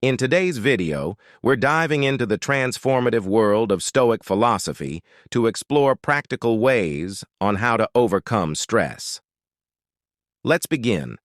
In today's video, we're diving into the transformative world of Stoic philosophy to explore practical ways on how to overcome stress. Let's begin.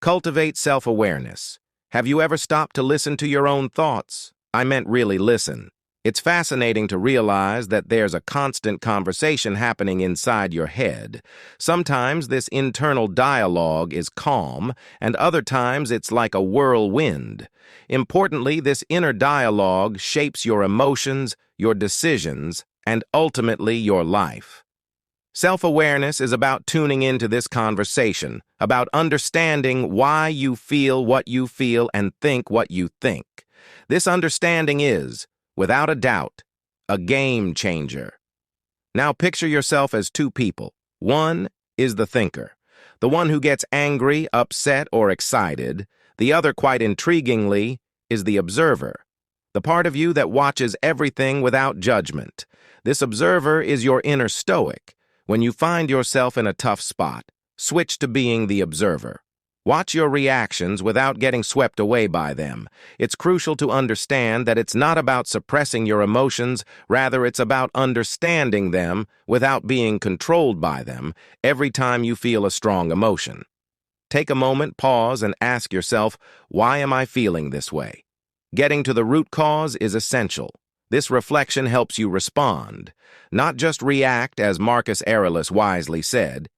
Cultivate self-awareness. Have you ever stopped to listen to your own thoughts? I meant really listen. It's fascinating to realize that there's a constant conversation happening inside your head. Sometimes this internal dialogue is calm, and other times it's like a whirlwind. Importantly, this inner dialogue shapes your emotions, your decisions, and ultimately your life. Self-awareness is about tuning into this conversation, about understanding why you feel what you feel and think what you think. This understanding is, without a doubt, a game changer. Now picture yourself as two people. One is the thinker, the one who gets angry, upset, or excited. The other, quite intriguingly, is the observer, the part of you that watches everything without judgment. This observer is your inner Stoic. When you find yourself in a tough spot, switch to being the observer. Watch your reactions without getting swept away by them. It's crucial to understand that it's not about suppressing your emotions, rather it's about understanding them without being controlled by them every time you feel a strong emotion. Take a moment, pause, and ask yourself, why am I feeling this way? Getting to the root cause is essential. This reflection helps you respond, not just react, as Marcus Aurelius wisely said.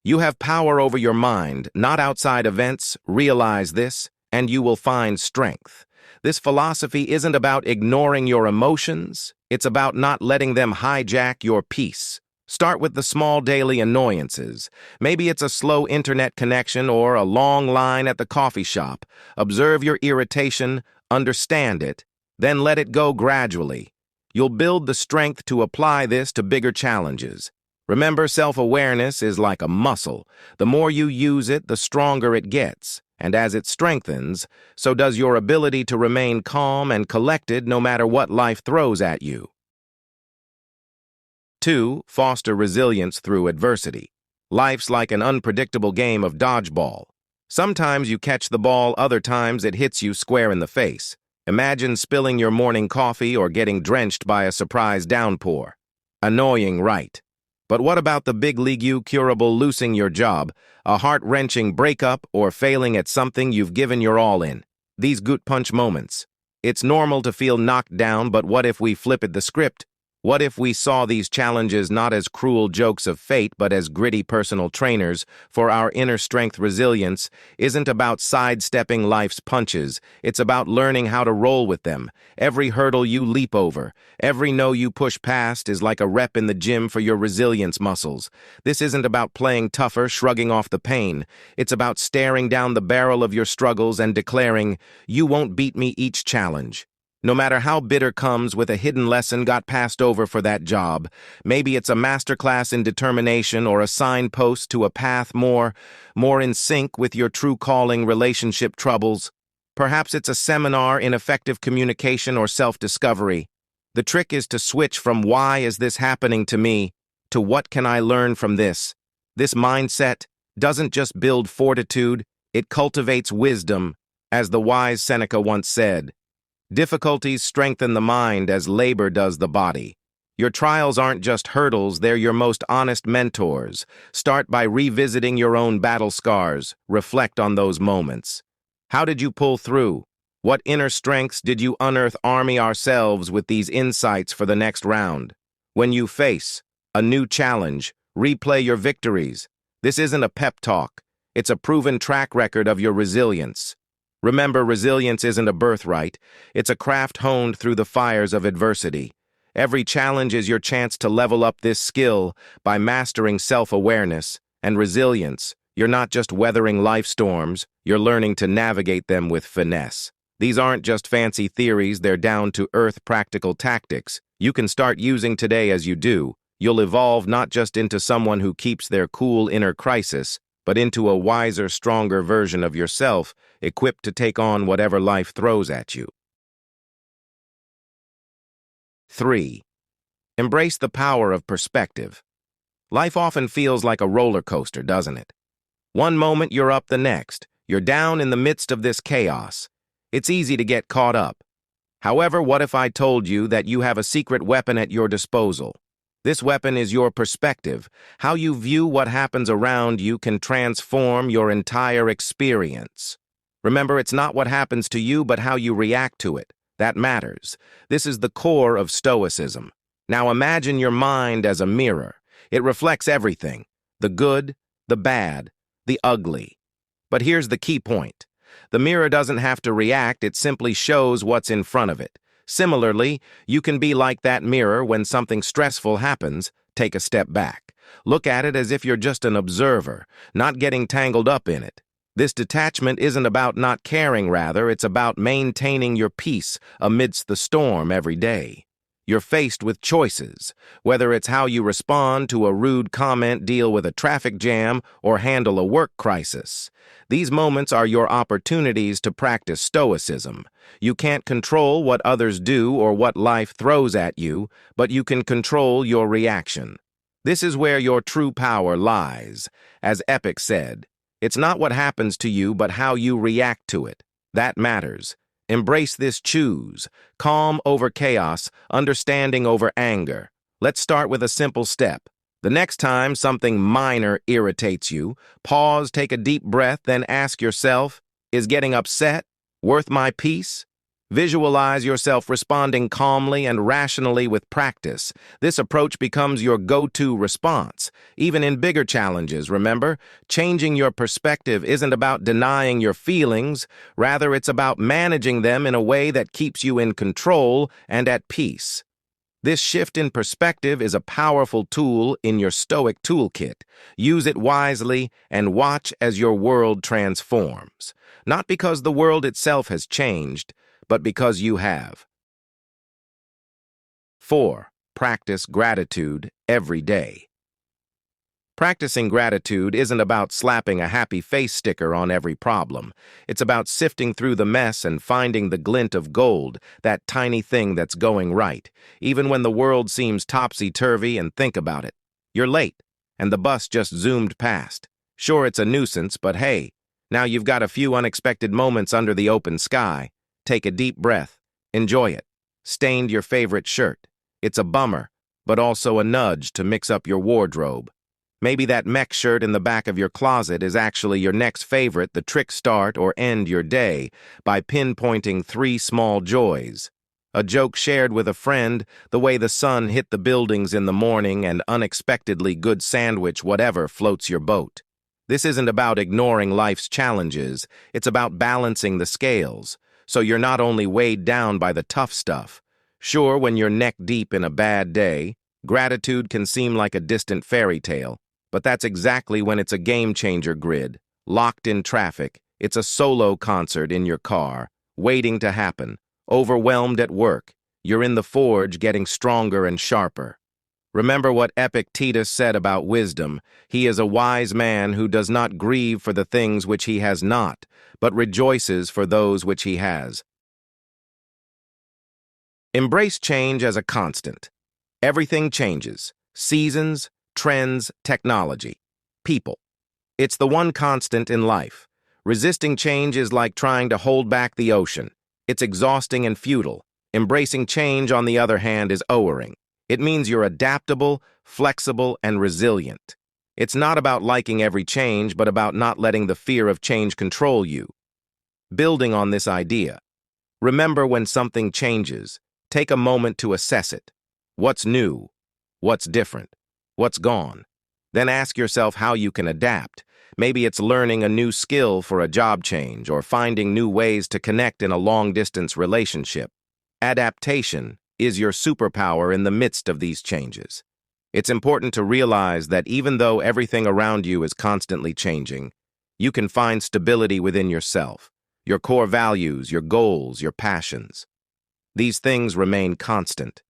You have power over your mind, not outside events. Realize this, and you will find strength. This philosophy isn't about ignoring your emotions. It's about not letting them hijack your peace. Start with the small daily annoyances. Maybe it's a slow internet connection or a long line at the coffee shop. Observe your irritation, understand it, then let it go gradually. You'll build the strength to apply this to bigger challenges. Remember, self-awareness is like a muscle. The more you use it, the stronger it gets. And as it strengthens, so does your ability to remain calm and collected no matter what life throws at you. 2. Foster resilience through adversity. Life's like an unpredictable game of dodgeball. Sometimes you catch the ball, other times it hits you square in the face. Imagine spilling your morning coffee or getting drenched by a surprise downpour. Annoying, right? But what about the big league curable losing your job, a heart-wrenching breakup, or failing at something you've given your all in? These gut punch moments. It's normal to feel knocked down, but what if we flipped the script? What if we saw these challenges not as cruel jokes of fate, but as gritty personal trainers for our inner strength? Resilience isn't about sidestepping life's punches. It's about learning how to roll with them. Every hurdle you leap over, every no you push past is like a rep in the gym for your resilience muscles. This isn't about playing tougher, shrugging off the pain. It's about staring down the barrel of your struggles and declaring, "You won't beat me each challenge." No matter how bitter comes with a hidden lesson got passed over for that job. Maybe it's a masterclass in determination or a signpost to a path more in sync with your true calling. Relationship troubles. Perhaps it's a seminar in effective communication or self-discovery. The trick is to switch from "why is this happening to me" to "what can I learn from this?" This mindset doesn't just build fortitude, it cultivates wisdom, as the wise Seneca once said. Difficulties strengthen the mind as labor does the body. Your trials aren't just hurdles, they're your most honest mentors. Start by revisiting your own battle scars. Reflect on those moments. How did you pull through? What inner strengths did you unearth? Army ourselves with these insights for the next round. When you face a new challenge, replay your victories. This isn't a pep talk. It's a proven track record of your resilience. Remember, resilience isn't a birthright. It's a craft honed through the fires of adversity. Every challenge is your chance to level up this skill by mastering self-awareness and resilience. You're not just weathering life storms, you're learning to navigate them with finesse. These aren't just fancy theories, they're down-to-earth practical tactics you can start using today. As you do, you'll evolve not just into someone who keeps their cool inner crisis, but into a wiser, stronger version of yourself, equipped to take on whatever life throws at you. 3. Embrace the power of perspective. Life often feels like a roller coaster, doesn't it? One moment you're up, the next. You're down in the midst of this chaos. It's easy to get caught up. However, what if I told you that you have a secret weapon at your disposal? This weapon is your perspective. How you view what happens around you can transform your entire experience. Remember, it's not what happens to you, but how you react to it. That matters. This is the core of Stoicism. Now imagine your mind as a mirror. It reflects everything: the good, the bad, the ugly. But here's the key point. The mirror doesn't have to react, it simply shows what's in front of it. Similarly, you can be like that mirror when something stressful happens. Take a step back. Look at it as if you're just an observer, not getting tangled up in it. This detachment isn't about not caring, rather, it's about maintaining your peace amidst the storm every day. You're faced with choices, whether it's how you respond to a rude comment, deal with a traffic jam, or handle a work crisis. These moments are your opportunities to practice Stoicism. You can't control what others do or what life throws at you, but you can control your reaction. This is where your true power lies. As Epic said, it's not what happens to you, but how you react to it. That matters. Embrace this choose. Calm over chaos, understanding over anger. Let's start with a simple step. The next time something minor irritates you, pause, take a deep breath, then ask yourself, is getting upset worth my peace? Visualize yourself responding calmly and rationally with practice. This approach becomes your go-to response. Even in bigger challenges, remember, changing your perspective isn't about denying your feelings. Rather, it's about managing them in a way that keeps you in control and at peace. This shift in perspective is a powerful tool in your Stoic toolkit. Use it wisely and watch as your world transforms. Not because the world itself has changed, but because you have. 4. Practice gratitude every day. Practicing gratitude isn't about slapping a happy face sticker on every problem. It's about sifting through the mess and finding the glint of gold, that tiny thing that's going right, even when the world seems topsy-turvy. And think about it. You're late, and the bus just zoomed past. Sure, it's a nuisance, but hey, now you've got a few unexpected moments under the open sky. Take a deep breath. Enjoy it. Stained your favorite shirt. It's a bummer, but also a nudge to mix up your wardrobe. Maybe that mech shirt in the back of your closet is actually your next favorite, the trick start or end your day by pinpointing 3 small joys. A joke shared with a friend, the way the sun hit the buildings in the morning, and unexpectedly good sandwich, whatever floats your boat. This isn't about ignoring life's challenges, it's about balancing the scales. So you're not only weighed down by the tough stuff. Sure, when you're neck deep in a bad day, gratitude can seem like a distant fairy tale, but that's exactly when it's a game-changer grid. Locked in traffic, it's a solo concert in your car, waiting to happen. Overwhelmed at work, you're in the forge getting stronger and sharper. Remember what Epictetus said about wisdom. He is a wise man who does not grieve for the things which he has not, but rejoices for those which he has. Embrace change as a constant. Everything changes. Seasons, trends, technology, people. It's the one constant in life. Resisting change is like trying to hold back the ocean. It's exhausting and futile. Embracing change, on the other hand, is owering. It means you're adaptable, flexible, and resilient. It's not about liking every change, but about not letting the fear of change control you. Building on this idea, remember when something changes, take a moment to assess it. What's new? What's different? What's gone? Then ask yourself how you can adapt. Maybe it's learning a new skill for a job change or finding new ways to connect in a long-distance relationship. Adaptation is your superpower in the midst of these changes. It's important to realize that even though everything around you is constantly changing, you can find stability within yourself, your core values, your goals, your passions. These things remain constant.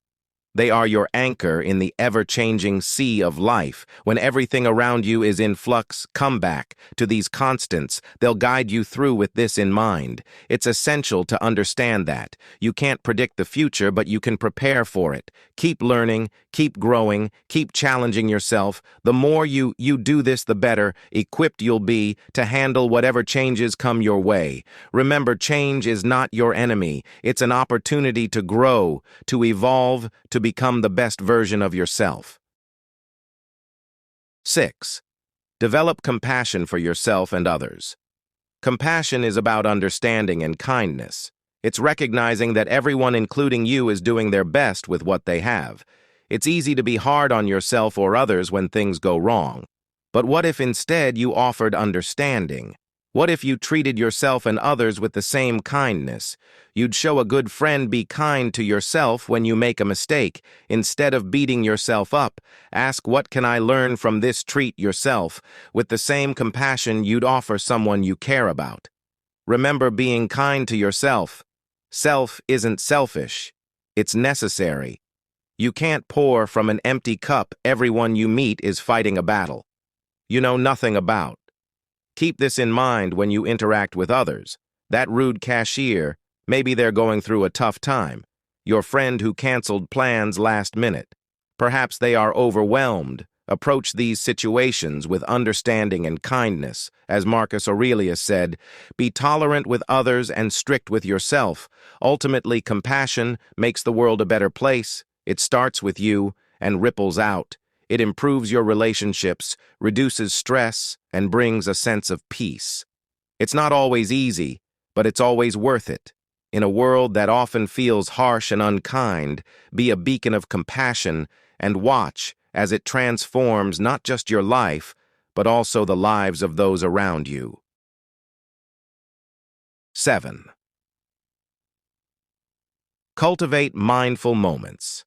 They are your anchor in the ever-changing sea of life. When everything around you is in flux, come back to these constants. They'll guide you through with this in mind. It's essential to understand that. You can't predict the future, but you can prepare for it. Keep learning, keep growing, keep challenging yourself. The more you do this, the better equipped you'll be to handle whatever changes come your way. Remember, change is not your enemy. It's an opportunity to grow, to evolve, to become the best version of yourself. 6. Develop compassion for yourself and others. Compassion is about understanding and kindness. It's recognizing that everyone, including you, is doing their best with what they have. It's easy to be hard on yourself or others when things go wrong. But what if instead you offered understanding? What if you treated yourself and others with the same kindness? You'd show a good friend. Be kind to yourself when you make a mistake. Instead of beating yourself up, ask, what can I learn from this? Treat yourself with the same compassion you'd offer someone you care about. Remember, being kind to yourself. Self isn't selfish. It's necessary. You can't pour from an empty cup. Everyone you meet is fighting a battle you know nothing about. Keep this in mind when you interact with others. That rude cashier, maybe they're going through a tough time. Your friend who canceled plans last minute. Perhaps they are overwhelmed. Approach these situations with understanding and kindness. As Marcus Aurelius said, be tolerant with others and strict with yourself. Ultimately, compassion makes the world a better place. It starts with you and ripples out. It improves your relationships, reduces stress, and brings a sense of peace. It's not always easy, but it's always worth it. In a world that often feels harsh and unkind, be a beacon of compassion and watch as it transforms not just your life, but also the lives of those around you. 7. Cultivate mindful moments.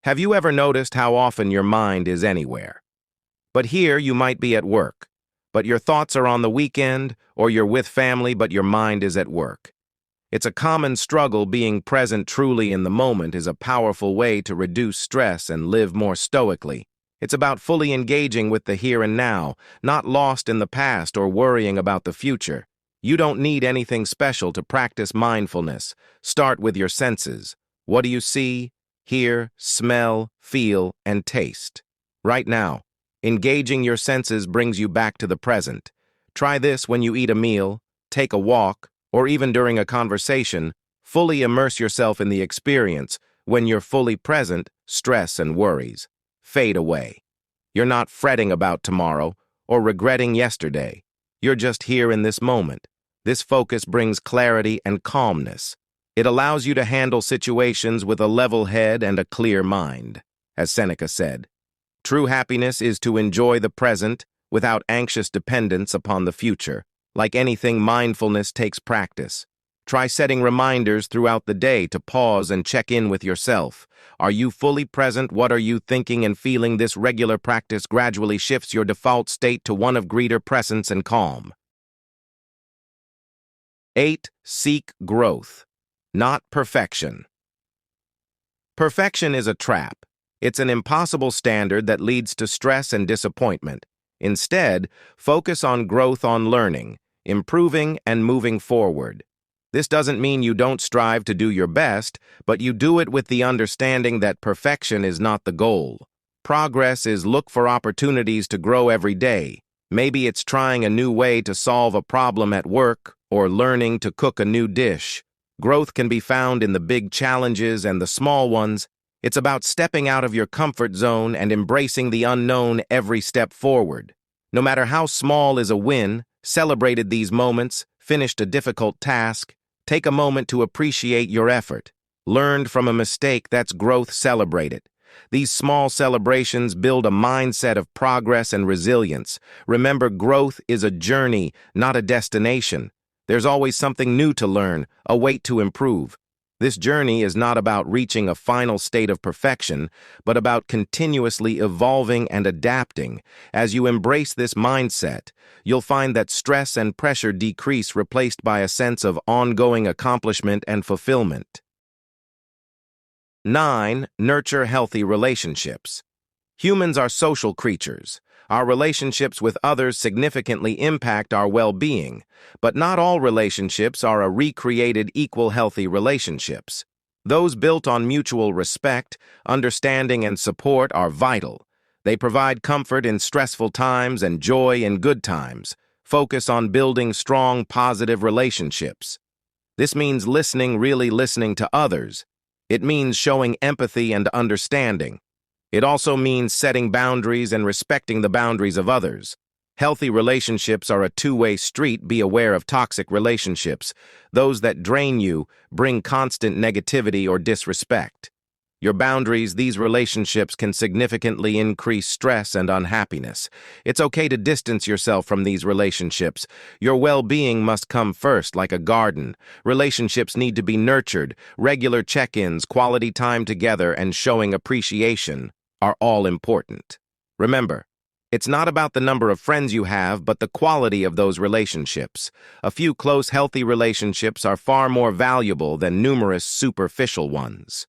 Have you ever noticed how often your mind is anywhere? But here you might be at work, but your thoughts are on the weekend, or you're with family, but your mind is at work. It's a common struggle. Being present truly in the moment is a powerful way to reduce stress and live more stoically. It's about fully engaging with the here and now, not lost in the past or worrying about the future. You don't need anything special to practice mindfulness. Start with your senses. What do you see, hear, smell, feel, and taste? Right now, engaging your senses brings you back to the present. Try this when you eat a meal, take a walk, or even during a conversation. Fully immerse yourself in the experience. When you're fully present, stress and worries fade away. You're not fretting about tomorrow or regretting yesterday. You're just here in this moment. This focus brings clarity and calmness. It allows you to handle situations with a level head and a clear mind. As Seneca said, true happiness is to enjoy the present without anxious dependence upon the future. Like anything, mindfulness takes practice. Try setting reminders throughout the day to pause and check in with yourself. Are you fully present? What are you thinking and feeling? This regular practice gradually shifts your default state to one of greater presence and calm. 8. Seek growth, not perfection. Perfection is a trap. It's an impossible standard that leads to stress and disappointment. Instead, focus on growth, on learning, improving, and moving forward. This doesn't mean you don't strive to do your best, but you do it with the understanding that perfection is not the goal. Progress is look for opportunities to grow every day. Maybe it's trying a new way to solve a problem at work or learning to cook a new dish. Growth can be found in the big challenges and the small ones. It's about stepping out of your comfort zone and embracing the unknown every step forward. No matter how small is a win, celebrated these moments, finished a difficult task, take a moment to appreciate your effort. Learned from a mistake, that's growth. Celebrate it. These small celebrations build a mindset of progress and resilience. Remember, growth is a journey, not a destination. There's always something new to learn, a way to improve. This journey is not about reaching a final state of perfection, but about continuously evolving and adapting. As you embrace this mindset, you'll find that stress and pressure decrease, replaced by a sense of ongoing accomplishment and fulfillment. 9. Nurture healthy relationships. Humans are social creatures. Our relationships with others significantly impact our well-being, but not all relationships are a recreated equal healthy relationships. Those built on mutual respect, understanding, and support are vital. They provide comfort in stressful times and joy in good times. Focus on building strong, positive relationships. This means really listening to others. It means showing empathy and understanding. It also means setting boundaries and respecting the boundaries of others. Healthy relationships are a two-way street. Be aware of toxic relationships. Those that drain you, bring constant negativity or disrespect. Your boundaries, these relationships can significantly increase stress and unhappiness. It's okay to distance yourself from these relationships. Your well-being must come first, like a garden. Relationships need to be nurtured. Regular check-ins, quality time together, and showing appreciation are all important. Remember, it's not about the number of friends you have, but the quality of those relationships. A few close, healthy relationships are far more valuable than numerous superficial ones.